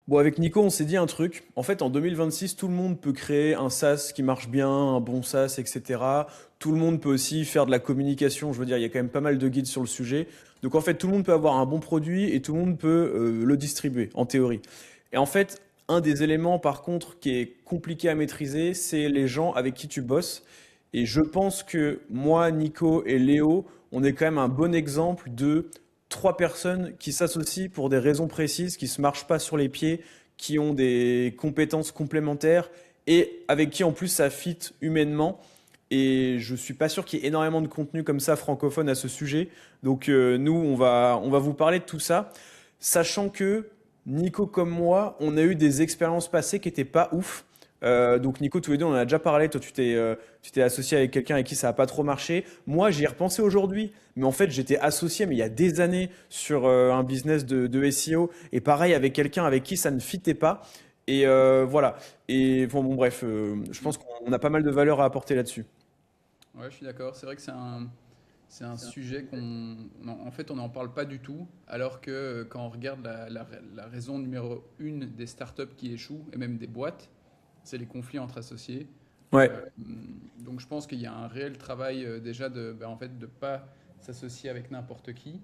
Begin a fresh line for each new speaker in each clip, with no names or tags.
Bon, avec Nico, on s'est dit un truc. En fait, en 2026, tout le monde peut créer un SaaS qui marche bien, un bon SaaS, etc. Tout le monde peut aussi faire de la communication. Je veux dire, il y a quand même pas mal de guides sur le sujet. Donc, en fait, tout le monde peut avoir un bon produit et tout le monde peut le distribuer, en théorie. Et en fait, un des éléments, par contre, qui est compliqué à maîtriser, c'est les gens avec qui tu bosses. Et je pense que moi, Nico et Léo, on est quand même un bon exemple de trois personnes qui s'associent pour des raisons précises, qui se marchent pas sur les pieds, qui ont des compétences complémentaires et avec qui en plus ça fit humainement. Et je suis pas sûr qu'il y ait énormément de contenu comme ça francophone à ce sujet. Donc nous, on va vous parler de tout ça, sachant que Nico comme moi, on a eu des expériences passées qui étaient pas ouf. Donc Nico, tous les deux, on en a déjà parlé. Toi, tu t'es associé avec quelqu'un avec qui ça a pas trop marché. Moi, j'y ai repensé aujourd'hui, mais en fait, j'étais associé, mais il y a des années, sur un business de SEO, et pareil avec quelqu'un avec qui ça ne fitait pas. Et voilà. Et bon, bref, je
Mm.
pense qu'on a pas mal de valeur à apporter là-dessus.
Ouais, je suis d'accord. C'est vrai que c'est un sujet en fait, on n'en parle pas du tout, alors que quand on regarde la raison numéro une des startups qui échouent, et même des boîtes, c'est les conflits entre associés.
Ouais.
Euh, donc je pense qu'il y a un réel travail déjà en fait, de pas s'associer avec n'importe qui,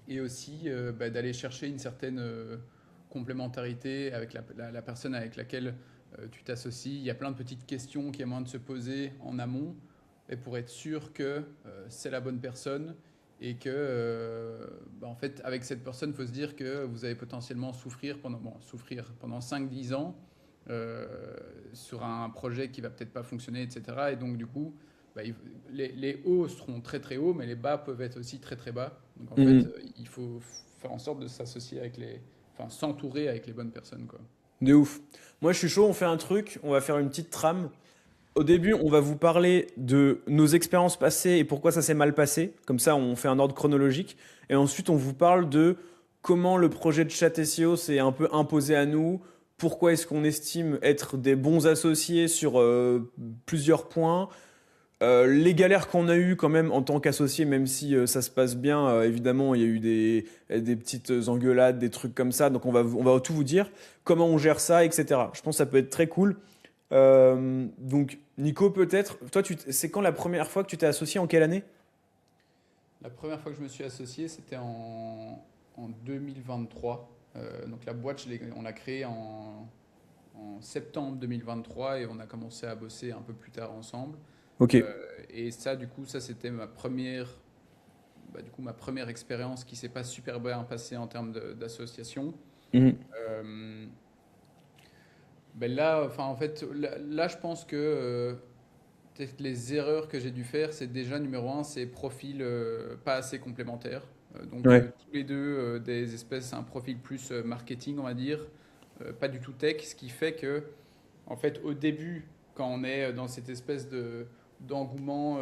et aussi d'aller chercher une certaine complémentarité avec la personne avec laquelle tu t'associes. Il y a plein de petites questions qui est moyen de se poser en amont et pour être sûr que c'est la bonne personne et que en fait avec cette personne il faut se dire que vous allez potentiellement souffrir pendant 5 10 ans euh, sur un projet qui va peut-être pas fonctionner, etc. Et donc du coup bah, les hauts seront très très hauts, mais les bas peuvent être aussi très très bas. Donc en fait,
Mhm.
il faut faire en sorte de s'associer avec enfin s'entourer avec les bonnes personnes, quoi.
De ouf. Moi, je suis chaud, on fait un truc, on va faire une petite trame. Au début, on va vous parler de nos expériences passées et pourquoi ça s'est mal passé. Comme ça, on fait un ordre chronologique. Et ensuite, on vous parle de comment le projet de chat SEO s'est un peu imposé à nous. Pourquoi est-ce qu'on estime être des bons associés sur plusieurs points. Les galères qu'on a eues quand même en tant qu'associés, même si ça se passe bien, évidemment, il y a eu des petites engueulades, des trucs comme ça. Donc on va tout vous dire. Comment on gère ça, etc. Je pense que ça peut être très cool. Donc, Nico, peut-être, toi, c'est quand la première fois que tu t'es associé, en quelle année?
La première fois que je me suis associé, c'était en 2023. Donc la boîte, on l'a créée en septembre 2023 et on a commencé à bosser un peu plus tard ensemble.
Ok.
Et ça, du coup, ça c'était ma première expérience qui s'est pas super bien passée en termes d'association.
Mhm.
Euh, là, enfin, en fait, là, je pense que peut-être les erreurs que j'ai dû faire, c'est déjà numéro un, c'est profil pas assez complémentaires.
Ouais.
Tous les deux des espèces, un profil plus marketing, on va dire, pas du tout tech, ce qui fait que, en fait, au début, quand on est dans cette espèce d'engouement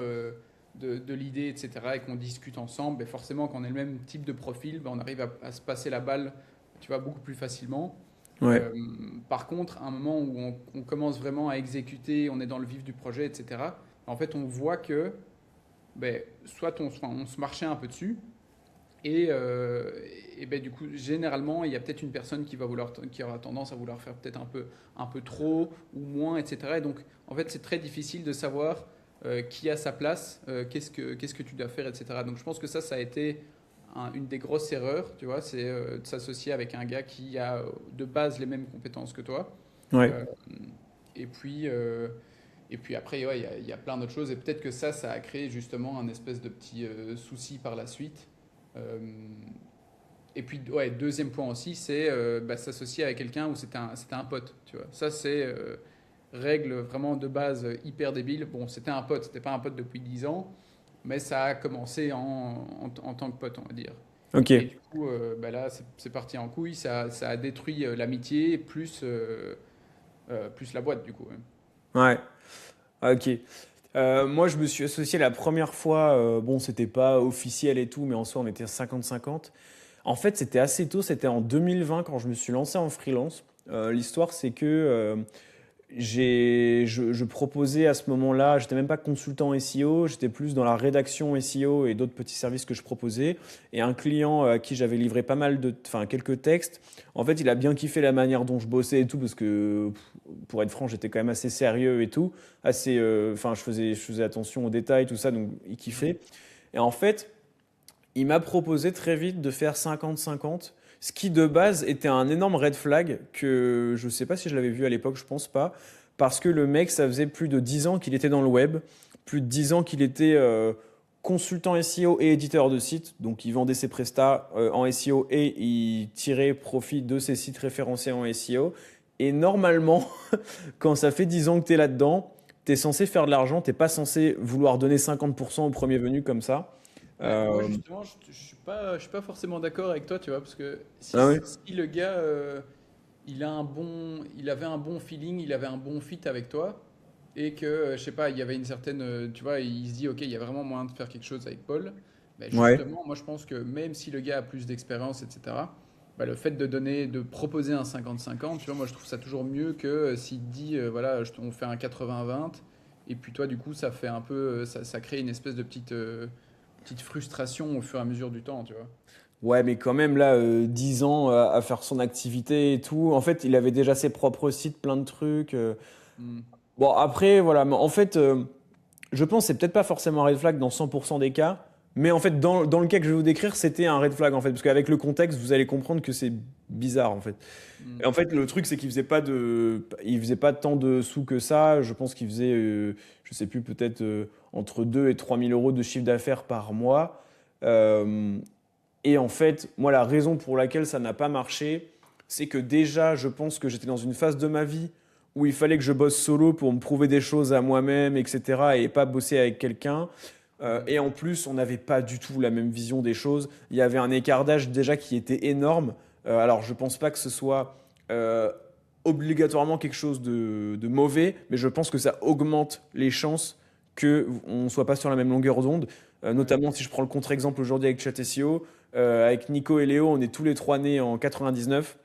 de l'idée, etc., et qu'on discute ensemble, ben forcément, quand on est le même type de profil, ben on arrive à se passer la balle, tu vois, beaucoup plus facilement.
Ouais.
Euh, Par contre, à un moment où on commence vraiment à exécuter, on est dans le vif du projet, etc., en fait, on voit que soit on se marchait un peu dessus, et, euh, du coup, généralement, il y a peut-être une personne qui aura tendance à vouloir faire peut-être un peu trop ou moins, etc. Et donc, en fait, c'est très difficile de savoir qui a sa place, qu'est-ce que tu dois faire, etc. Donc, je pense que ça a été une des grosses erreurs, tu vois, c'est de s'associer avec un gars qui a de base les mêmes compétences que toi.
Ouais.
Euh, et puis, après, ouais, il y a plein d'autres choses. Et peut-être que ça a créé justement un espèce de petit souci par la suite. Euh, et puis, ouais, deuxième point aussi, c'est s'associer avec quelqu'un où c'était un pote, tu vois. Ça, c'est règle vraiment de base hyper débile. Bon, c'était un pote, c'était pas un pote depuis 10 ans, mais ça a commencé en tant que pote, on va dire.
Ok.
Et du coup, là, c'est parti en couille, ça a détruit l'amitié, plus la boîte, du coup. Ouais.
Ouais. Ok. Moi, je me suis associé la première fois. Bon, c'était pas officiel et tout, mais en soi, on était 50-50. En fait, c'était assez tôt. C'était en 2020 quand je me suis lancé en freelance. L'histoire, c'est que je proposais à ce moment-là, j'étais même pas consultant SEO, j'étais plus dans la rédaction SEO et d'autres petits services que je proposais. Et un client à qui j'avais livré pas mal enfin quelques textes, en fait, il a bien kiffé la manière dont je bossais et tout, parce que pour être franc, j'étais quand même assez sérieux et tout, assez, enfin, je faisais attention aux détails, tout ça, donc il kiffait. Et en fait, il m'a proposé très vite de faire 50-50, ce qui de base était un énorme red flag que je ne sais pas si je l'avais vu à l'époque, je pense pas, parce que le mec, ça faisait plus de 10 ans qu'il était dans le web, plus de 10 ans qu'il était consultant SEO et éditeur de sites, donc il vendait ses prestats en SEO et il tirait profit de ses sites référencés en SEO. Et normalement, quand ça fait 10 ans que tu es là-dedans, tu es censé faire de l'argent, tu n'es pas censé vouloir donner 50% au premier venu comme ça.
Ouais, moi
Euh,
justement, je suis pas forcément d'accord avec toi, tu vois, parce que
ah oui.
si le gars, il avait un bon feeling, il avait un bon fit avec toi, et que, je sais pas, il y avait une certaine, tu vois, il se dit, ok, il y a vraiment moyen de faire quelque chose avec Paul, ben
Ouais.
justement, moi je pense que même si le gars a plus d'expérience, etc., ben le fait de donner, de proposer un 50-50, tu vois, moi je trouve ça toujours mieux que s'il te dit, voilà, on fait un 80-20, et puis toi, du coup, ça fait un peu, ça crée une espèce de petite frustration au fur et à mesure du temps, tu vois.
Ouais, mais quand même, là, 10 ans à faire son activité et tout. En fait, il avait déjà ses propres sites, plein de trucs.
Hmm.
Bon, après, voilà. Mais en fait, je pense que c'est peut-être pas forcément un red flag dans 100% des cas. Mais en fait, dans le cas que je vais vous décrire, c'était un red flag, en fait. Parce qu'avec le contexte, vous allez comprendre que c'est bizarre, en fait.
Hmm.
Et en fait, le truc, c'est il faisait pas tant de sous que ça. Je pense qu'il faisait, je sais plus, peut-être entre 2 et 3 000 euros de chiffre d'affaires par mois. Euh, Et en fait, moi, la raison pour laquelle ça n'a pas marché, c'est que déjà, je pense que j'étais dans une phase de ma vie où il fallait que je bosse solo pour me prouver des choses à moi-même, etc., et pas bosser avec quelqu'un.
Hmm.
Et en plus, on n'avait pas du tout la même vision des choses. Il y avait un écart d'âge déjà qui était énorme. Alors, je pense pas que ce soit euh, obligatoirement quelque chose de mauvais, mais je pense que ça augmente les chances qu'on ne soit pas sur la même longueur d'onde.
Ouais.
Notamment si je prends le contre-exemple aujourd'hui avec Chat SEO, avec Nico et Léo, on est tous les trois nés en 99.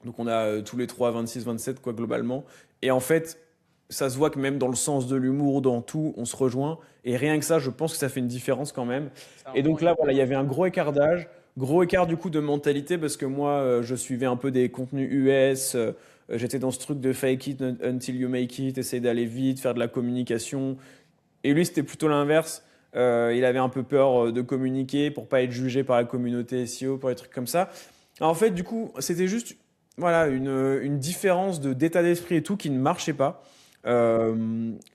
Donc on a tous les trois 26-27 quoi globalement. Et en fait, ça se voit que même dans le sens de l'humour, dans tout, on se rejoint. Et rien que ça, je pense que ça fait une différence quand même.
C'est un
Et
point
donc là, voilà,
hyper
il y avait un
important.
gros écart d'âge, gros écart du coup de mentalité parce que moi, je suivais un peu des contenus US. J'étais dans ce truc de fake it until you make it, essayer d'aller vite, faire de la communication. Et lui, c'était plutôt l'inverse. Il avait un peu peur de communiquer pour pas être jugé par la communauté SEO, pour des trucs comme ça. Alors, en fait, du coup, c'était juste voilà, une différence d'état d'esprit et tout qui ne marchait pas.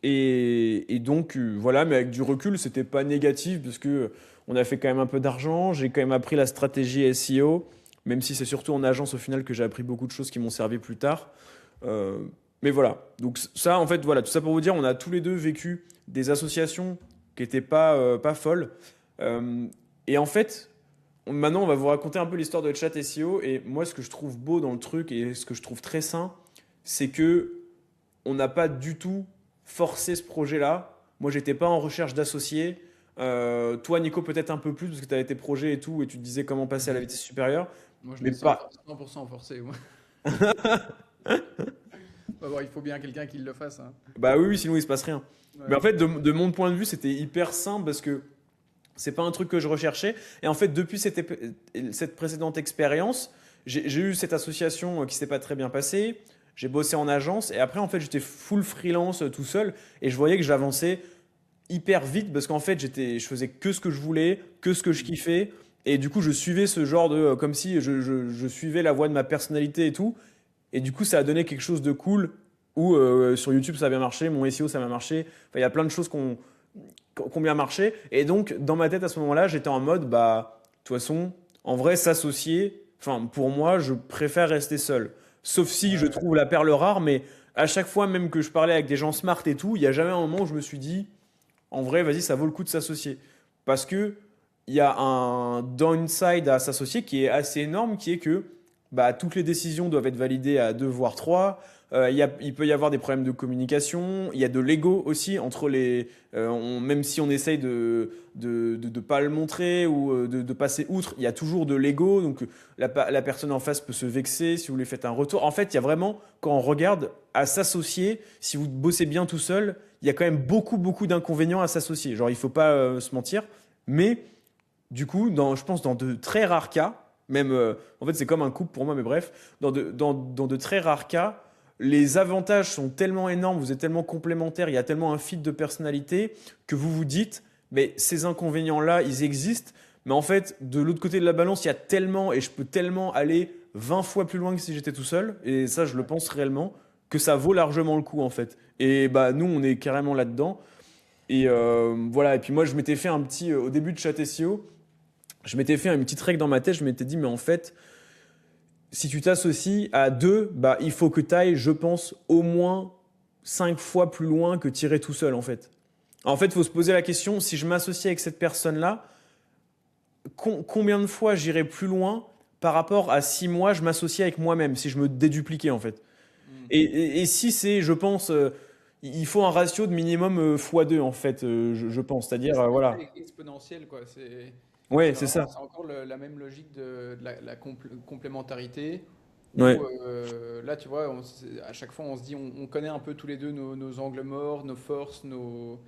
Et donc, voilà, mais avec du recul, c'était pas négatif parce que on a fait quand même un peu d'argent. J'ai quand même appris la stratégie SEO, même si c'est surtout en agence au final que j'ai appris beaucoup de choses qui m'ont servi plus tard. Euh, mais voilà, donc ça, en fait, voilà, tout ça pour vous dire, on a tous les deux vécu des associations qui n'étaient pas folles. Euh, et en fait, maintenant, on va vous raconter un peu l'histoire de Chat SEO. Et moi, ce que je trouve beau dans le truc et ce que je trouve très sain, c'est que on n'a pas du tout forcé ce projet-là. Moi, j'étais pas en recherche d'associés. Toi, Nico, peut-être un peu plus parce que tu avais tes projets et tout, et tu te disais comment passer à la vitesse supérieure.
Moi, je
Mais
l'ai 100%,
pas.
100% forcé. Moi. Bah bon, il faut bien quelqu'un qui le fasse, hein.
Bah oui, oui, sinon il se passe rien. Mais en
Ouais.
fait, de mon point de vue, c'était hyper simple parce que c'est pas un truc que je recherchais. Et en fait, depuis cette précédente expérience, j'ai eu cette association qui s'est pas très bien passée. J'ai bossé en agence et après, en fait, j'étais full freelance tout seul et je voyais que j'avançais hyper vite parce qu'en fait, je faisais que ce que je voulais, que ce que je
Mm.
kiffais. Et du coup, je suivais ce genre de, comme si je suivais la voie de ma personnalité et tout. Et du coup, ça a donné quelque chose de cool où sur YouTube, ça a bien marché, mon SEO, ça m'a marché. Enfin, il y a plein de choses qui ont bien marché. Et donc, dans ma tête, à ce moment-là, j'étais en mode, bah, de toute façon, en vrai, s'associer, enfin, pour moi, je préfère rester seul. Sauf si je
Ouais.
trouve la perle rare, mais à chaque fois, même que je parlais avec des gens smart et tout, il n'y a jamais un moment où je me suis dit, en vrai, vas-y, ça vaut le coup de s'associer. Parce que il y a un downside à s'associer qui est assez énorme, qui est que bah, toutes les décisions doivent être validées à deux voire trois. Il peut y avoir des problèmes de communication. Il y a de l'ego aussi entre les. Même si on essaye de pas le montrer ou de passer outre, il y a toujours de l'ego. Donc la personne en face peut se vexer si vous lui faites un retour. En fait, il y a vraiment, quand on regarde, à s'associer, si vous bossez bien tout seul, il y a quand même beaucoup d'inconvénients à s'associer. Genre, il faut pas se mentir. Mais du coup, je pense dans de très rares cas, même, en fait, c'est comme un couple pour moi, mais bref, dans de très rares cas, les avantages sont tellement énormes, vous êtes tellement complémentaires, il y a tellement un fit de personnalité que vous vous dites, mais ces inconvénients-là, ils existent, mais en fait, de l'autre côté de la balance, il y a tellement, et je peux tellement aller 20 fois plus loin que si j'étais tout seul, et ça, je le pense réellement, que ça vaut largement le coup, en fait. Et bah, nous, on est carrément là-dedans. Et voilà, et puis moi, je m'étais fait un petit, au début de Chat SEO, je m'étais fait une petite règle dans ma tête, je m'étais dit, mais en fait, si tu t'associes à deux, bah, il faut que tu ailles, je pense, au moins 5 fois plus loin que tirer tout seul, en fait. En fait, il faut se poser la question, si je m'associe avec cette personne-là, combien de fois j'irai plus loin par rapport à 6 mois je m'associe avec moi-même, si je me dédupliquais, en fait.
Mm.
Et si c'est, je pense, il faut un ratio de minimum x2, en fait, je pense.
Ouais,
C'est-à-dire,
c'est un
voilà.
peu exponentiel, quoi.
Ouais, c'est ça.
C'est encore la même logique de la complémentarité où
Ouais.
là, tu vois, à chaque fois, on se dit, on connaît un peu tous les deux nos angles morts, nos forces, nos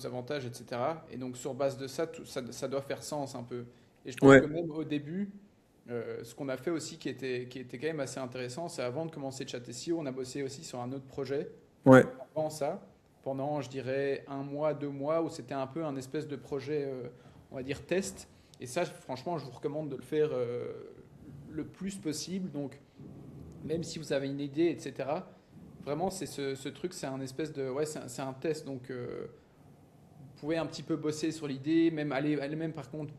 avantages, etc. Et donc, sur base de ça, ça doit faire sens un peu. Et je pense
Ouais.
que même au début, ce qu'on a fait aussi qui était quand même assez intéressant, c'est avant de commencer Chat SEO, on a bossé aussi sur un autre projet
Ouais.
avant ça, pendant, je dirais, 1 mois, 2 mois, où c'était un peu un espèce de projet, on va dire, test. Et ça, franchement, je vous recommande de le faire le plus possible. Donc, même si vous avez une idée, etc., vraiment, c'est ce truc, c'est un espèce de. Ouais, c'est un test. Donc, vous pouvez un petit peu bosser sur l'idée, même aller même par contre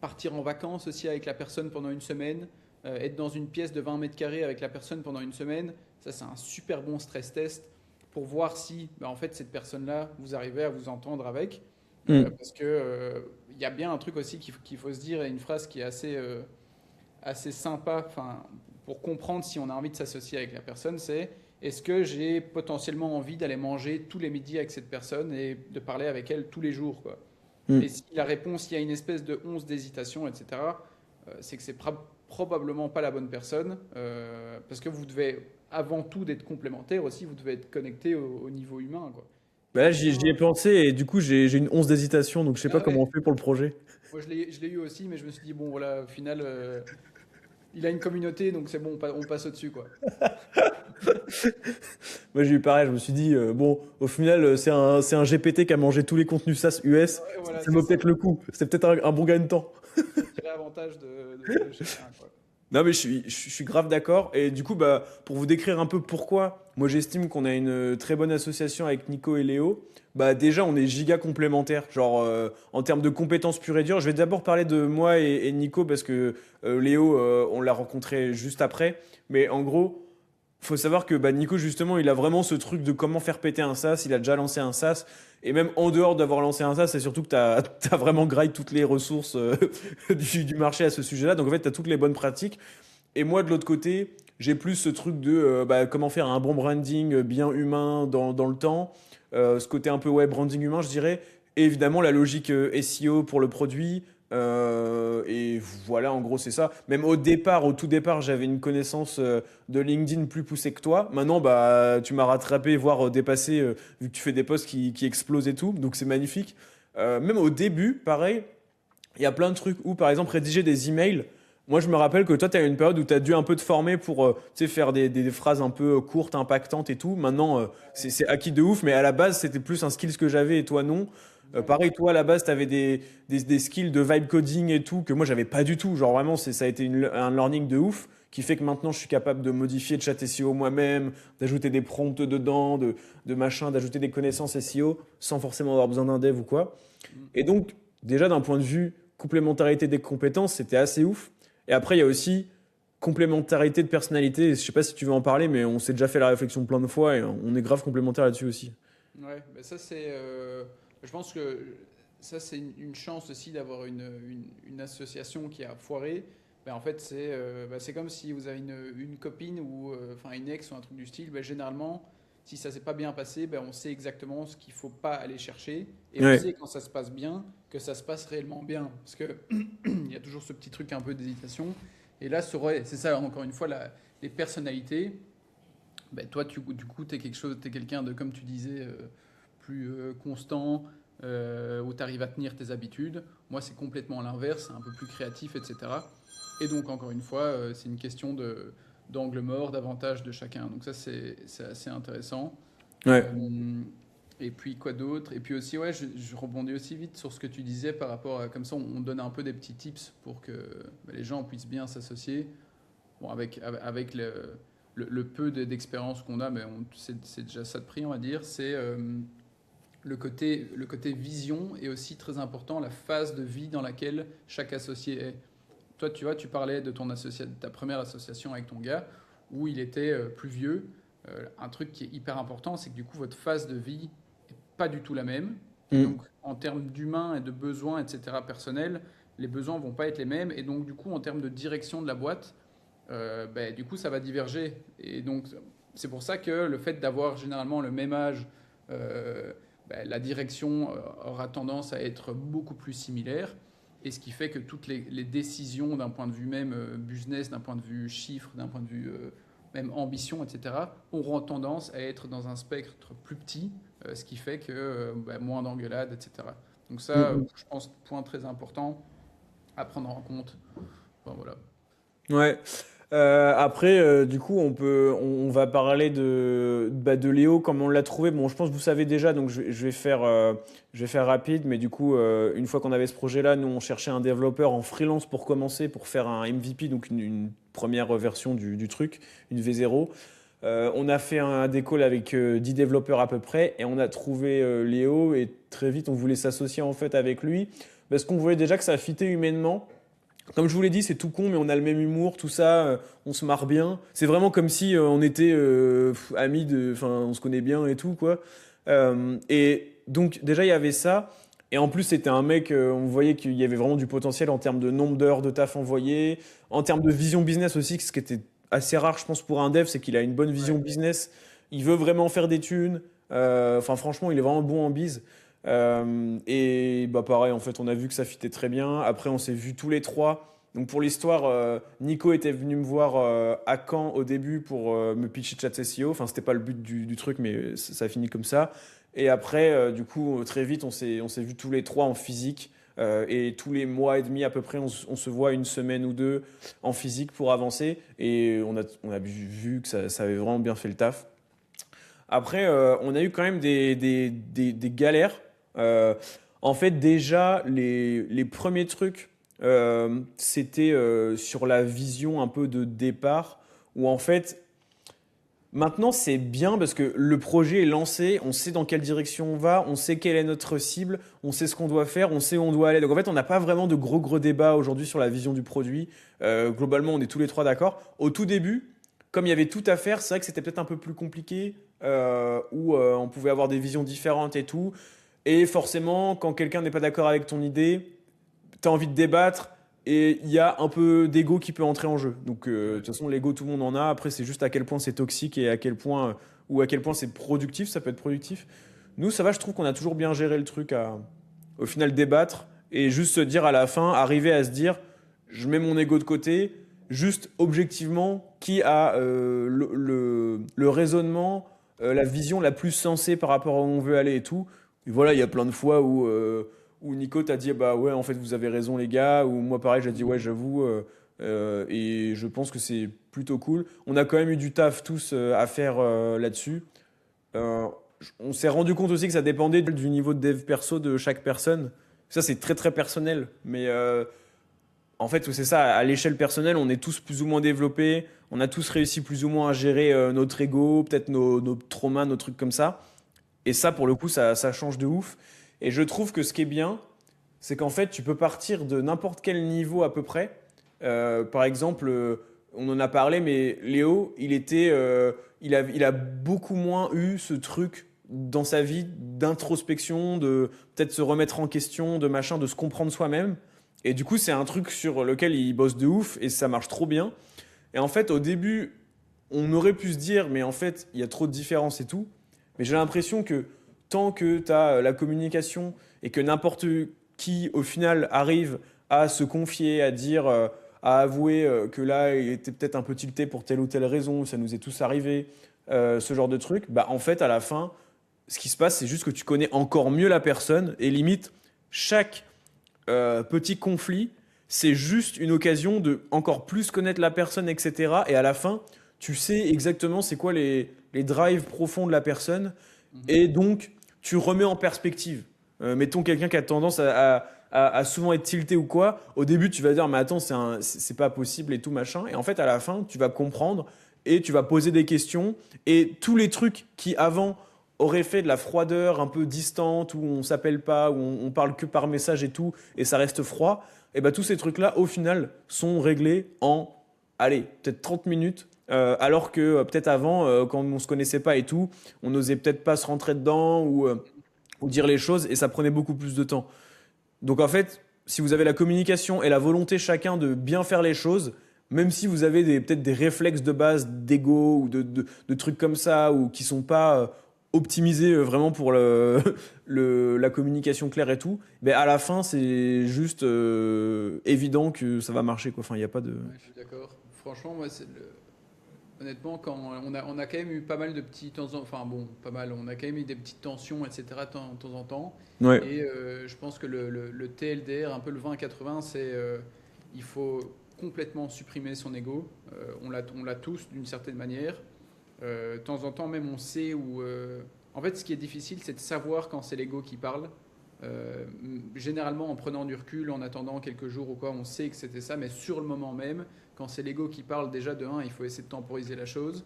partir en vacances aussi avec la personne pendant une semaine, être dans une pièce de 20 mètres carrés avec la personne pendant une semaine. Ça, c'est un super bon stress test pour voir si, bah, en fait, cette personne-là, vous arrivez à vous entendre avec.
Hmm.
Parce que il y a bien un truc aussi qu'il faut se dire et une phrase qui est assez sympa, enfin, pour comprendre si on a envie de s'associer avec la personne, c'est est-ce que j'ai potentiellement envie d'aller manger tous les midis avec cette personne et de parler avec elle tous les jours, quoi. Et
Hmm.
si la réponse, il y a une espèce de once d'hésitation, etc., c'est que c'est probablement pas la bonne personne, parce que vous devez, avant tout d'être complémentaire aussi, vous devez être connecté au niveau humain, quoi.
Bah
Et
là,
pour
j'y ai
moi,
pensé et du coup, j'ai une once d'hésitation, donc je sais pas
ah
comment on
ouais,
fait pour le projet.
moi je l'ai eu aussi, mais je me suis dit, bon voilà, au final, il a une communauté, donc c'est bon, on passe au-dessus, quoi.
Moi, j'ai eu pareil, je me suis dit, bon, au final, c'est un GPT qui a mangé tous les contenus SaaS US,
Ouais,
ça,
voilà,
ça
c'est
vaut
ça.
peut-être le coup. C'est peut-être un bon gain de temps.
Faut tirer avantage de chacun, quoi.
Non, mais je suis grave d'accord. Et du coup, bah, pour vous décrire un peu pourquoi, moi j'estime qu'on a une très bonne association avec Nico et Léo. Bah, déjà, on est giga complémentaires. Genre, en termes de compétences pures et dures, je vais d'abord parler de moi et Nico parce que Léo, on l'a rencontré juste après. Mais en gros, faut savoir que bah, Nico, justement, il a vraiment ce truc de comment faire péter un SaaS. Il a déjà lancé un SaaS. Et même en dehors d'avoir lancé un SaaS, c'est surtout que tu as, vraiment grillé toutes les ressources du marché à ce sujet-là. Donc en fait, tu as toutes les bonnes pratiques. Et moi, de l'autre côté, j'ai plus ce truc de bah, comment faire un bon branding bien humain dans le temps. Ce côté un peu ouais, branding humain, je dirais. Et évidemment, la logique SEO pour le produit. Et voilà, en gros, c'est ça. Même au tout départ, j'avais une connaissance de LinkedIn plus poussée que toi. Maintenant, bah, tu m'as rattrapé, voire dépassé, vu que tu fais des posts qui explosent et tout. Donc, c'est magnifique. Même au début, pareil, il y a plein de trucs où, par exemple, rédiger des emails. Moi, je me rappelle que toi, tu as eu une période où tu as dû un peu te former pour tu sais, faire des phrases un peu courtes, impactantes et tout. Maintenant, c'est acquis de ouf, mais à la base, c'était plus un skill que j'avais et toi, non.
Ouais,
Pareil, toi, à la base, tu avais des skills de vibe coding et tout que moi, j'avais pas du tout. Genre, vraiment, ça a été un learning de ouf qui fait que maintenant, je suis capable de modifier le chat SEO moi-même, d'ajouter des prompts dedans, de machin, d'ajouter des connaissances SEO sans forcément avoir besoin d'un dev ou quoi.
mm,
Et donc, déjà d'un point de vue complémentarité des compétences, c'était assez ouf. Et après, il y a aussi complémentarité de personnalité. Je sais pas si tu veux en parler, mais on s'est déjà fait la réflexion plein de fois et on est grave complémentaires là-dessus aussi.
ouais, mais ça c'est, je pense que ça c'est une chance aussi d'avoir une association qui a foiré, ben, en fait, c'est comme si vous avez une copine ou enfin une ex ou un truc du style. Ben, généralement, si ça s'est pas bien passé, ben, on sait exactement ce qu'il faut pas aller chercher. Et on
Ouais.
sait quand ça se passe bien, que ça se passe réellement bien. Parce que il y a toujours ce petit truc un peu d'hésitation. Et là, ouais, c'est ça, encore une fois, les personnalités. Ben, toi, du coup, t'es quelqu'un de, comme tu disais, plus constant, où tu arrives à tenir tes habitudes. Moi, c'est complètement l'inverse, un peu plus créatif, etc. Et donc, encore une fois, c'est une question d'angle mort, d'avantage de chacun. Donc ça, c'est assez intéressant.
Ouais.
Euh, et puis, quoi d'autre? Et puis aussi, ouais, je rebondis aussi vite sur ce que tu disais par rapport à, comme ça, on donne un peu des petits tips pour que les gens puissent bien s'associer. Bon, avec le peu d'expérience qu'on a, mais c'est déjà ça de prix, on va dire. C'est le côté vision et aussi très important, la phase de vie dans laquelle chaque associé est. Toi, tu vois, tu parlais de de ta première association avec ton gars, où il était plus vieux. Un truc qui est hyper important, c'est que du coup, votre phase de vie est pas du tout la même. Et
Mm.
donc, en termes d'humains et de besoins, etc., personnels, les besoins vont pas être les mêmes. Et donc, du coup, en termes de direction de la boîte, ben, du coup, ça va diverger. Et donc, c'est pour ça que le fait d'avoir généralement le même âge, ben, la direction aura tendance à être beaucoup plus similaire. Et ce qui fait que toutes les décisions d'un point de vue même business, d'un point de vue chiffre, d'un point de vue même ambition, etc., auront tendance à être dans un spectre plus petit, ce qui fait que ben, moins d'engueulades, etc. Donc ça,
Mm,
je pense, point très important à prendre en compte. Bon, voilà.
mm. Ouais. Après, du coup, on va parler de Léo, comme on l'a trouvé. Bon, je pense que vous savez déjà, donc je vais faire rapide. Mais du coup, une fois qu'on avait ce projet-là, nous, on cherchait un développeur en freelance pour commencer, pour faire un MVP, donc une première version du truc, une V0. On a fait des calls avec 10 développeurs à peu près, et on a trouvé Léo, et très vite, on voulait s'associer en fait avec lui, parce qu'on voyait déjà que ça fitait humainement. Comme je vous l'ai dit, c'est tout con, mais on a le même humour, tout ça, on se marre bien. C'est vraiment comme si on était amis, enfin, on se connaît bien et tout, quoi. Et donc, déjà, il y avait ça. Et en plus, c'était un mec, on voyait qu'il y avait vraiment du potentiel en termes de nombre d'heures de taf envoyées, en termes de vision business aussi, ce qui était assez rare, je pense, pour un dev, c'est qu'il a une bonne vision
Ouais.
business. Il veut vraiment faire des thunes. Enfin, franchement, il est vraiment bon en bise. Et bah pareil, en fait, on a vu que ça fitait très bien. Après, on s'est vus tous les trois. Donc pour l'histoire, Nico était venu me voir à Caen au début pour me pitcher Chat SEO. Enfin, c'était pas le but du truc, mais ça a fini comme ça. Et après, du coup, très vite, on s'est vus tous les trois en physique. Et tous les mois et demi à peu près, on se voit une semaine ou deux en physique pour avancer. Et on a vu que ça avait vraiment bien fait le taf. Après, on a eu quand même des galères. Euh, En fait, déjà, les premiers trucs, c'était sur la vision un peu de départ, où en fait, maintenant c'est bien parce que le projet est lancé, on sait dans quelle direction on va, on sait quelle est notre cible, on sait ce qu'on doit faire, on sait où on doit aller. Donc en fait, on n'a pas vraiment de gros débats aujourd'hui sur la vision du produit. Globalement, on est tous les trois d'accord. Au tout début, comme il y avait tout à faire, c'est vrai que c'était peut-être un peu plus compliqué, où on pouvait avoir des visions différentes et tout. Et forcément, quand quelqu'un n'est pas d'accord avec ton idée, tu as envie de débattre et il y a un peu d'ego qui peut entrer en jeu. Donc, de
Ouais.
toute façon, l'ego, tout le monde en a. Après, c'est juste à quel point c'est toxique et à quel point, ou à quel point c'est productif. Ça peut être productif. Nous, ça va, je trouve qu'on a toujours bien géré le truc à, au final, débattre et juste se dire à la fin, arriver à se dire, je mets mon ego de côté, juste objectivement, qui a le raisonnement, la vision la plus sensée par rapport à où on veut aller et tout. Et voilà, il y a plein de fois où Nico t'a dit bah ouais en fait vous avez raison les gars ou moi pareil j'ai dit ouais j'avoue et je pense que c'est plutôt cool. On a quand même eu du taf tous à faire là-dessus. Euh, on s'est rendu compte aussi que ça dépendait du niveau de dev perso de chaque personne. Ça c'est très personnel mais en fait c'est ça à l'échelle personnelle on est tous plus ou moins développés. On a tous réussi plus ou moins à gérer notre ego, peut-être nos traumas, nos trucs comme ça. Et ça, pour le coup, ça change de ouf. Et je trouve que ce qui est bien, c'est qu'en fait, tu peux partir de n'importe quel niveau à peu près. Par exemple, on en a parlé, mais Léo, il a beaucoup moins eu ce truc dans sa vie d'introspection, de peut-être se remettre en question, de machin, de se comprendre soi-même. Et du coup, c'est un truc sur lequel il bosse de ouf et ça marche trop bien. Et en fait, au début, on aurait pu se dire, mais en fait, il y a trop de différences et tout. Mais j'ai l'impression que tant que tu as la communication et que n'importe qui, au final, arrive à se confier, à dire, à avouer que là, il était peut-être un peu tilté pour telle ou telle raison, ça nous est tous arrivé, ce genre de truc, bah en fait, à la fin, ce qui se passe, c'est juste que tu connais encore mieux la personne et limite, chaque petit conflit, c'est juste une occasion de encore plus connaître la personne, etc. Et à la fin, tu sais exactement c'est quoi les drives profonds de la personne.
Mhm.
Et donc, tu remets en perspective. Mettons quelqu'un qui a tendance à souvent être tilté ou quoi. Au début, tu vas dire, mais attends, c'est pas possible et tout machin. Et en fait, à la fin, tu vas comprendre et tu vas poser des questions. Et tous les trucs qui avant auraient fait de la froideur un peu distante, où on s'appelle pas, où on parle que par message et tout, et ça reste froid, et ben tous ces trucs-là, au final, sont réglés en, allez, peut-être 30 minutes. Alors que peut-être avant, quand on se connaissait pas et tout, on n'osait peut-être pas se rentrer dedans ou dire les choses et ça prenait beaucoup plus de temps. Donc en fait, si vous avez la communication et la volonté chacun de bien faire les choses, même si vous avez peut-être des réflexes de base d'ego ou de trucs comme ça ou qui sont pas optimisés vraiment pour la communication claire et tout, ben à la fin c'est juste évident que ça va marcher quoi. Enfin, il n'y a pas de.
Ouais, je suis d'accord. Franchement, moi, honnêtement, quand on a quand même eu pas mal de petits temps, enfin bon, pas mal, on a quand même eu des petites tensions, etc. De temps en temps.
Ouais.
Et je pense que le TLDR, un peu le 20-80, c'est il faut complètement supprimer son ego. On l'a tous d'une certaine manière. De temps en temps, même, on sait où. En fait, ce qui est difficile, c'est de savoir quand c'est l'ego qui parle. Généralement, en prenant du recul, en attendant quelques jours ou quoi, on sait que c'était ça, mais sur le moment même, quand c'est l'ego qui parle, déjà de un, il faut essayer de temporiser la chose.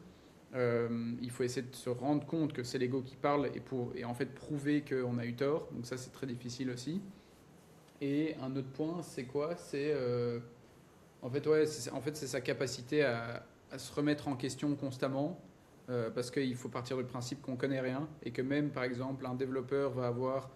Il faut essayer de se rendre compte que c'est l'ego qui parle et en fait prouver qu'on a eu tort. Donc ça, c'est très difficile aussi. Et un autre point, c'est quoi? C'est en fait, ouais, c'est sa capacité à se remettre en question constamment. Parce qu'il faut partir du principe qu'on connaît rien et que même, par exemple, un développeur va avoir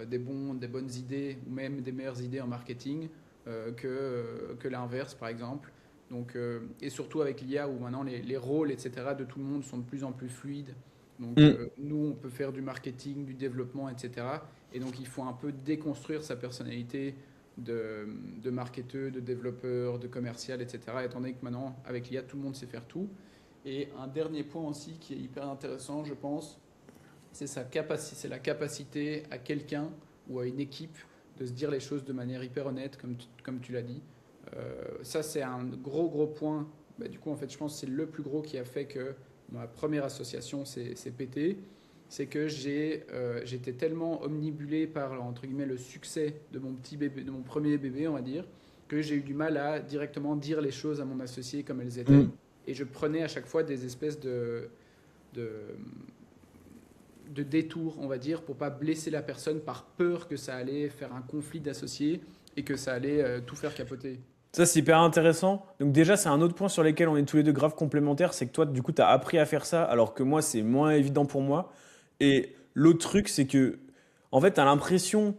des bonnes idées ou même des meilleures idées en marketing que l'inverse, par exemple. Donc, et surtout avec l'IA où maintenant les rôles, etc., de tout le monde sont de plus en plus fluides. Donc,
Mm.
nous, on peut faire du marketing, du développement, etc. Et donc, il faut un peu déconstruire sa personnalité de marketeur, de développeur, de commercial, etc. Étant donné que maintenant, avec l'IA, tout le monde sait faire tout. Et un dernier point aussi qui est hyper intéressant, je pense, c'est la capacité à quelqu'un ou à une équipe de se dire les choses de manière hyper honnête, comme tu l'as dit. Ça, c'est un gros point. Bah, du coup, en fait, je pense que c'est le plus gros qui a fait que ma première association s'est pétée. C'est que j'étais tellement omnibulé par, entre guillemets, le succès de mon petit bébé, de mon premier bébé, on va dire, que j'ai eu du mal à directement dire les choses à mon associé comme elles étaient.
Mm.
Et je prenais à chaque fois des espèces de, de détours, on va dire, pour pas blesser la personne par peur que ça allait faire un conflit d'associés et que ça allait tout faire capoter.
Ça, c'est hyper intéressant. Donc déjà, c'est un autre point sur lequel on est tous les deux grave complémentaires, c'est que toi, du coup, tu as appris à faire ça, alors que moi, c'est moins évident pour moi. Et l'autre truc, c'est que, en fait, tu as l'impression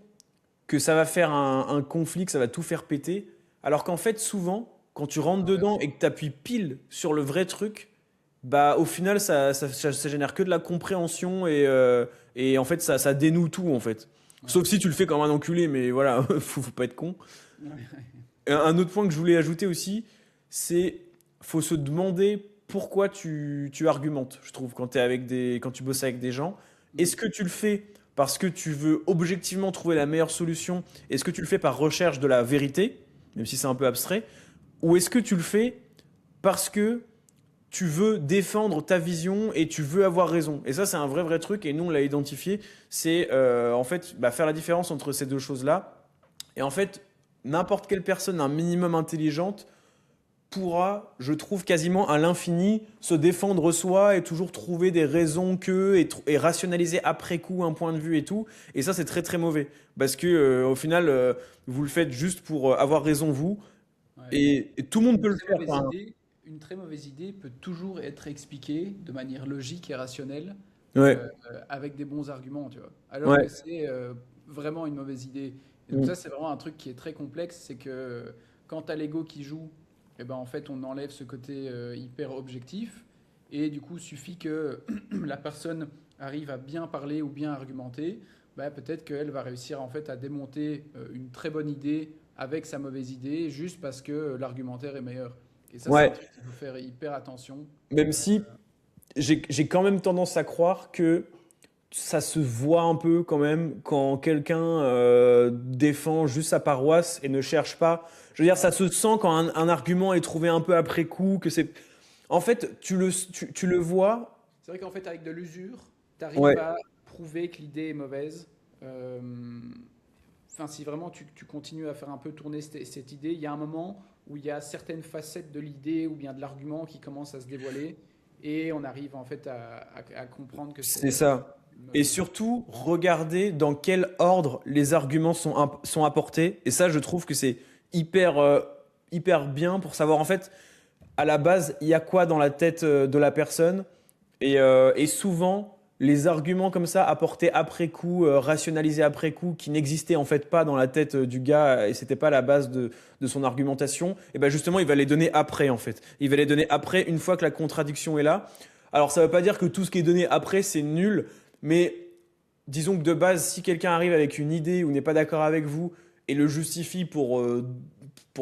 que ça va faire un conflit, que ça va tout faire péter, alors qu'en fait, souvent, quand tu rentres dedans
Inversement.
et que tu appuies pile sur le vrai truc, bah au final, ça génère que de la compréhension et en fait, ça dénoue tout, en fait.
Ouais.
Sauf si tu le fais comme un enculé, mais voilà, faut pas être con.
Ouais.
Un autre point que je voulais ajouter aussi, c'est faut se demander pourquoi tu argumentes, je trouve, quand tu bosses avec des gens.
Mm.
Est-ce que tu le fais parce que tu veux objectivement trouver la meilleure solution? Est-ce que tu le fais par recherche de la vérité, même si c'est un peu abstrait? Ou est-ce que tu le fais parce que tu veux défendre ta vision et tu veux avoir raison? Et ça, c'est un vrai truc, et nous, on l'a identifié. C'est en fait faire la différence entre ces deux choses-là. Et en fait, n'importe quelle personne un minimum intelligente pourra, je trouve, quasiment à l'infini se défendre soi et toujours trouver des raisons et rationaliser après coup un point de vue et tout. Et ça, c'est très mauvais. Parce que au final, vous le faites juste pour avoir raison vous.
Ouais.
Et tout le monde
Une
peut le
très
faire.
mauvaise
Enfin,
idée, une très mauvaise idée peut toujours être expliquée de manière logique et rationnelle
ouais,
avec des bons arguments, tu vois. Alors que
ouais.
c'est vraiment une mauvaise idée. Et donc
Mm.
ça, c'est vraiment un truc qui est très complexe, c'est que quand tu as l'ego qui joue, eh ben, en fait, on enlève ce côté hyper objectif. Et du coup, suffit que la personne arrive à bien parler ou bien argumenter, bah, peut-être qu'elle va réussir en fait à démonter une très bonne idée avec sa mauvaise idée, juste parce que l'argumentaire est meilleur. Et ça, c'est un
Ouais,
truc qu'il faut faire hyper attention.
même si j'ai quand même tendance à croire que ça se voit un peu quand même quand quelqu'un défend juste sa paroisse et ne cherche pas. Je veux dire, ça
Ouais.
se sent quand un argument est trouvé un peu après coup, que c'est... En fait, tu le vois.
C'est vrai qu'en fait, avec de l'usure, tu arrives
Ouais,
à prouver que l'idée est mauvaise. Euh, Enfin, si vraiment tu continues à faire un peu tourner cette idée, il y a un moment où il y a certaines facettes de l'idée ou bien de l'argument qui commencent à se dévoiler et on arrive en fait à comprendre que
c'est
c'est
ça.
une
Et
mauvaise idée.
surtout, regardez dans quel ordre les arguments sont apportés. Et ça, je trouve que c'est hyper bien pour savoir en fait, à la base, il y a quoi dans la tête de la personne. Et souvent, les arguments comme ça, apportés après coup, rationalisés après coup, qui n'existaient en fait pas dans la tête du gars, et c'était pas la base de son argumentation, et ben justement, il va les donner après en fait. Il va les donner après, une fois que la contradiction est là. Alors, ça veut pas dire que tout ce qui est donné après, c'est nul, mais disons que de base, si quelqu'un arrive avec une idée ou n'est pas d'accord avec vous et le justifie pour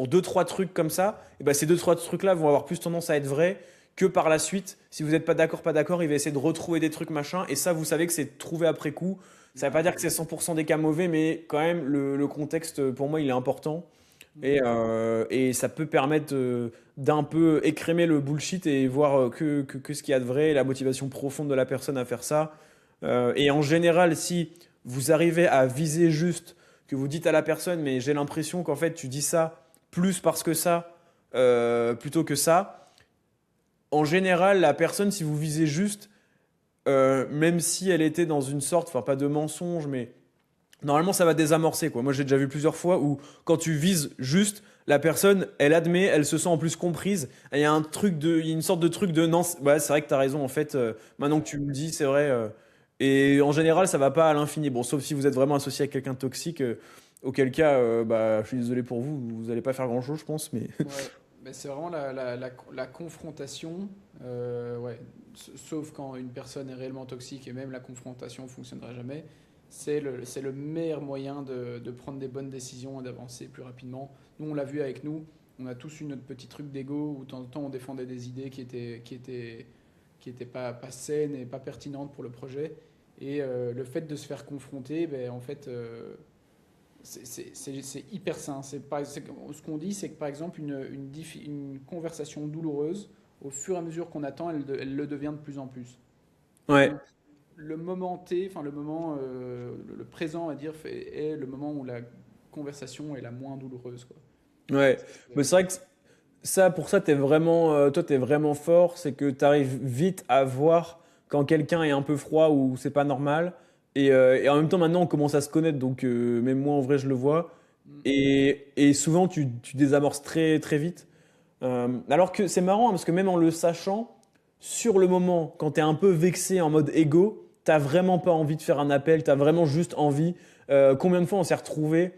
deux, trois trucs comme ça, et ben ces deux, trois trucs-là vont avoir plus tendance à être vrais que par la suite. Si vous n'êtes pas d'accord, il va essayer de retrouver des trucs machin. Et ça, vous savez que c'est trouvé après coup. Ça ne veut pas
Ouais.
dire que c'est 100% des cas mauvais, mais quand même, le contexte, pour moi, il est important. Et ça peut permettre d'un peu écrémer le bullshit et voir que ce qu'il y a de vrai, la motivation profonde de la personne à faire ça. Et en général, si vous arrivez à viser juste, que vous dites à la personne, mais j'ai l'impression qu'en fait tu dis ça plus parce que ça, plutôt que ça, en général, la personne, si vous visez juste, même si elle était dans une sorte, enfin pas de mensonge, mais normalement ça va désamorcer quoi. Moi j'ai déjà vu plusieurs fois où quand tu vises juste, la personne, elle admet, elle se sent en plus comprise. Et il y a il y a une sorte de truc de non, ouais, c'est vrai que t'as raison en fait. Maintenant que tu me le dis, c'est vrai. Et en général, ça va pas à l'infini. Bon, sauf si vous êtes vraiment associé à quelqu'un de toxique, auquel cas, bah, je suis désolé pour vous, vous allez pas faire grand-chose, je pense, mais
Ouais, mais c'est vraiment la confrontation, ouais, sauf quand une personne est réellement toxique et même la confrontation ne fonctionnera jamais. C'est le meilleur moyen de prendre des bonnes décisions et d'avancer plus rapidement. Nous, on l'a vu avec nous, on a tous eu notre petit truc d'ego où de temps en temps on défendait des idées qui étaient pas saines et pas pertinentes pour le projet. Et le fait de se faire confronter, ben, en fait, c'est hyper sain. Ce qu'on dit, c'est que par exemple, une conversation douloureuse, au fur et à mesure qu'on attend, elle le devient de plus en plus. Et
ouais,
donc, le moment T, enfin le moment, le présent, à dire, est le moment où la conversation est la moins douloureuse, quoi.
ouais. Mais
C'est-
c'est vrai que ça, pour ça, toi, t'es vraiment fort, c'est que tu arrives vite à voir quand quelqu'un est un peu froid ou c'est pas normal. Et en même temps, maintenant, on commence à se connaître, donc même moi, en vrai, je le vois.
Mm.
Et souvent, tu désamorces très, très vite. Alors que c'est marrant, hein, parce que même en le sachant, sur le moment, quand tu es un peu vexé en mode égo, t'as vraiment pas envie de faire un appel, t'as vraiment juste envie. Combien de fois on s'est retrouvé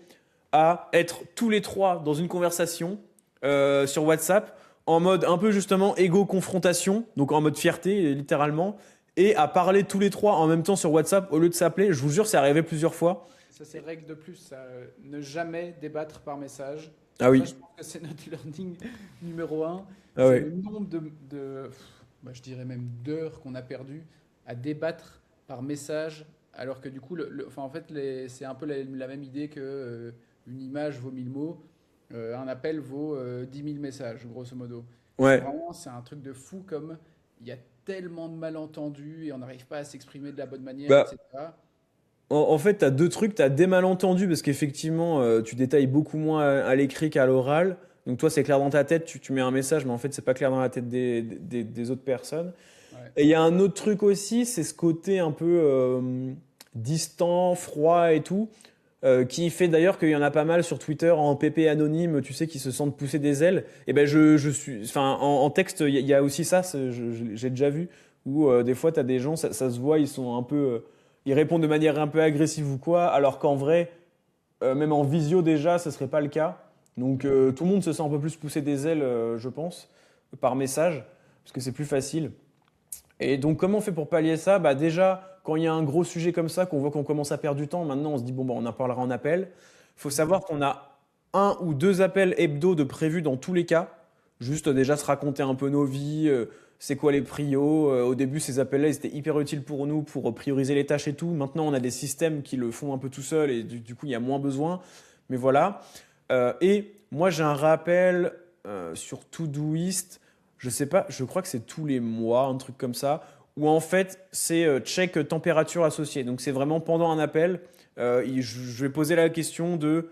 à être tous les trois dans une conversation sur WhatsApp, en mode un peu justement égo-confrontation, donc en mode fierté, littéralement, et à parler tous les trois en même temps sur WhatsApp au lieu de s'appeler. Je vous jure, c'est arrivé plusieurs fois.
Ça, c'est règle de plus, ça, ne jamais débattre par message.
Ah
Ça,
oui,
je pense que c'est notre learning numéro un.
ah
C'est
ouais.
le nombre bah, je dirais même d'heures qu'on a perdu à débattre par message, alors que du coup, enfin, en fait, c'est un peu la même idée que une image vaut 1000 mots, un appel vaut 10 000 messages, grosso modo.
Ouais.
C'est un truc de fou comme il y a tellement de malentendus et on n'arrive pas à s'exprimer de la bonne manière,
Bah,
etc.
en fait, tu as deux trucs. Tu as des malentendus parce qu'effectivement, tu détailles beaucoup moins à l'écrit qu'à l'oral. Donc toi, c'est clair dans ta tête, tu mets un message, mais en fait, c'est pas clair dans la tête des autres personnes.
Ouais.
Et il y a un autre truc aussi, c'est ce côté un peu distant, froid et tout, qui fait d'ailleurs qu'il y en a pas mal sur Twitter en PP anonyme, tu sais, qui se sentent pousser des ailes. Et ben je suis, enfin, en texte, il y a aussi ça, j'ai déjà vu, où des fois, tu as des gens, ça se voit, ils sont un peu, ils répondent de manière un peu agressive ou quoi, alors qu'en vrai, même en visio déjà, ce serait pas le cas. Donc tout le monde se sent un peu plus pousser des ailes, je pense, par message, parce que c'est plus facile. Et donc comment on fait pour pallier ça? Bah déjà, quand il y a un gros sujet comme ça, qu'on voit qu'on commence à perdre du temps, maintenant on se dit bon bah on en parlera en appel. Il faut savoir qu'on a un ou deux appels hebdo de prévus dans tous les cas. Juste déjà se raconter un peu nos vies, c'est quoi les prios. Au début, ces appels-là, ils étaient hyper utiles pour nous pour prioriser les tâches et tout. Maintenant, on a des systèmes qui le font un peu tout seul et du coup, il y a moins besoin. Mais voilà. Et moi, j'ai un rappel sur Todoist. Je sais pas, je crois que c'est tous les mois, un truc comme ça, où en fait, c'est check température associée. Donc, c'est vraiment pendant un appel, je vais poser la question de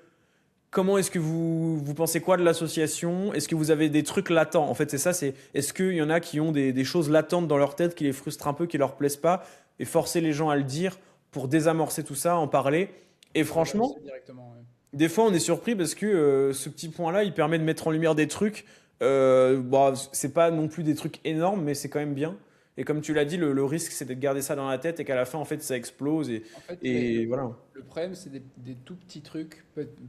comment est-ce que vous pensez quoi de l'association? Est-ce que vous avez des trucs latents? En fait, c'est ça, c'est est-ce qu'il y en a qui ont des choses latentes dans leur tête qui les frustrent un peu, qui leur plaisent pas, et forcer les gens à le dire pour désamorcer tout ça, en parler. Et
Pour
franchement,
adresser directement, ouais.
des fois, on est surpris parce que ce petit point-là, il permet de mettre en lumière des trucs. Bon, c'est pas non plus des trucs énormes, mais c'est quand même bien. Et comme tu l'as dit, le risque, c'est de garder ça dans la tête et qu'à la fin, en fait, ça explose.
En fait,
Et voilà.
le problème, c'est des tout petits trucs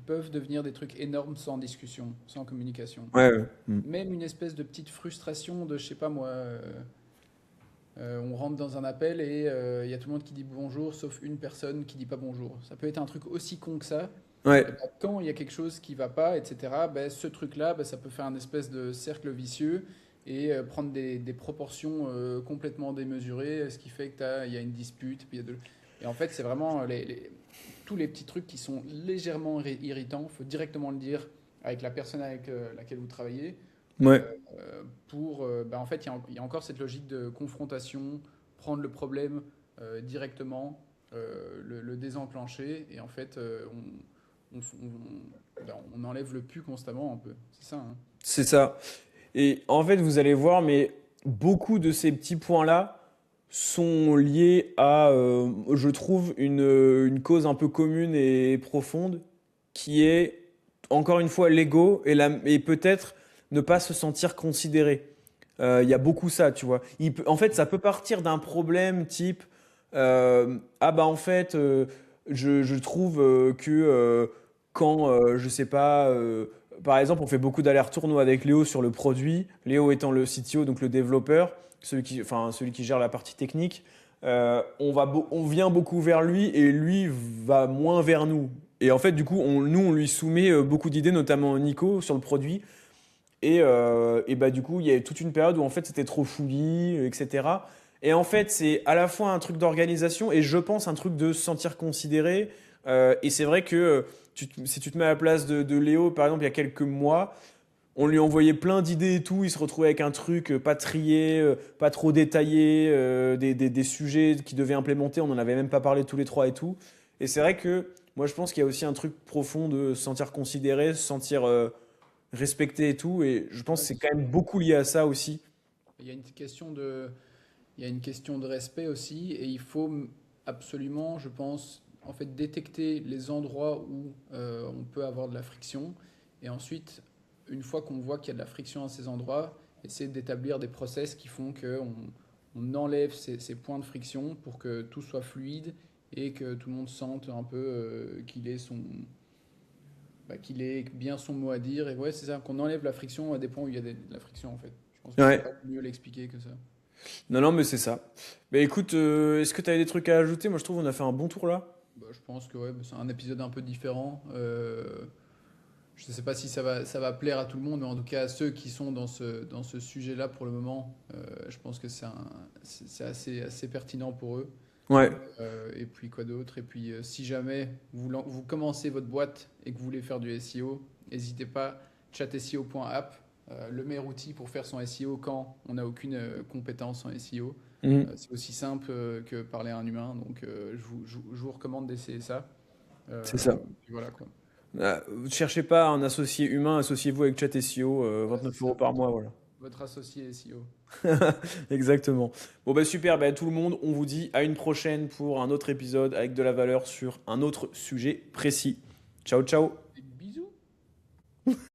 peuvent devenir des trucs énormes sans discussion, sans communication.
Ouais, ouais. Mm.
Même une espèce de petite frustration de, je sais pas moi, on rentre dans un appel et il y a tout le monde qui dit bonjour, sauf une personne qui dit pas bonjour. Ça peut être un truc aussi con que ça.
Ouais,
Et ben, quand il y a quelque chose qui va pas, etc., ben, ce truc-là, ben, ça peut faire un espèce de cercle vicieux et prendre des proportions complètement démesurées, ce qui fait il y a une dispute. Puis il y a Et en fait, c'est vraiment tous les petits trucs qui sont légèrement irritants. Il faut directement le dire avec la personne avec laquelle vous travaillez.
ouais.
Ben, en fait, il y a encore cette logique de confrontation, prendre le problème directement, le désenclencher, et en fait, on enlève le pu constamment un peu. C'est ça, hein.
C'est ça. Et en fait, vous allez voir, mais beaucoup de ces petits points-là sont liés à, je trouve, une cause un peu commune et profonde, qui est, encore une fois, l'ego et peut-être ne pas se sentir considéré. Il y a beaucoup ça, tu vois. En fait, ça peut partir d'un problème type, ah bah en fait, je trouve que quand, je sais pas, par exemple, on fait beaucoup d'allers-retours nous avec Léo sur le produit. Léo étant le CTO, donc le développeur, celui qui gère la partie technique. On vient beaucoup vers lui et lui va moins vers nous. Et en fait, du coup, on lui soumet beaucoup d'idées, notamment Nico, sur le produit. Et bah, du coup, il y a eu toute une période où en fait c'était trop fouillis, etc. Et en fait, c'est à la fois un truc d'organisation et je pense un truc de se sentir considéré. Et c'est vrai que si tu te mets à la place de Léo, par exemple, il y a quelques mois, on lui envoyait plein d'idées et tout, il se retrouvait avec un truc pas trié, pas trop détaillé, des sujets qu'il devait implémenter, on n'en avait même pas parlé tous les trois et tout. Et c'est vrai que moi je pense qu'il y a aussi un truc profond de se sentir considéré, se sentir respecté et tout, et je pense
Ouais,
que c'est
c'est
quand
sûr.
même beaucoup lié à ça aussi.
Il y a une question il y a une question de respect aussi, et il faut absolument, je pense, en fait, détecter les endroits où on peut avoir de la friction, et ensuite, une fois qu'on voit qu'il y a de la friction à ces endroits, essayer d'établir des process qui font on enlève ces points de friction pour que tout soit fluide et que tout le monde sente un peu qu'il ait bien son mot à dire. Et ouais, c'est ça, qu'on enlève la friction à des points où il y a de la friction en fait. Je pense que je sais
Ouais.
pas mieux l'expliquer que ça.
Non, non, mais c'est ça. Bah écoute, est-ce que tu as des trucs à ajouter? Moi je trouve qu'on a fait un bon tour là.
Bah, je pense que ouais, bah, c'est un épisode un peu différent. Je ne sais pas si ça va plaire à tout le monde, mais en tout cas à ceux qui sont dans ce sujet-là pour le moment, je pense que c'est assez pertinent pour eux.
Ouais,
Et puis quoi d'autre? Et puis si jamais vous commencez votre boîte et que vous voulez faire du SEO, n'hésitez pas, chatseo.app, le meilleur outil pour faire son SEO quand on n'a aucune compétence en SEO.
mhm,
C'est aussi simple que parler à un humain, donc je vous recommande d'essayer ça.
c'est ça.
Puis voilà quoi.
Cherchez pas un associé humain, associez-vous avec Chat SEO,
Voilà, c'est
29
ça,
euros par mois, voilà.
votre associé SEO.
Exactement. Bon bah super, bah, tout le monde, on vous dit à une prochaine pour un autre épisode avec de la valeur sur un autre sujet précis. Ciao ciao.
Et bisous!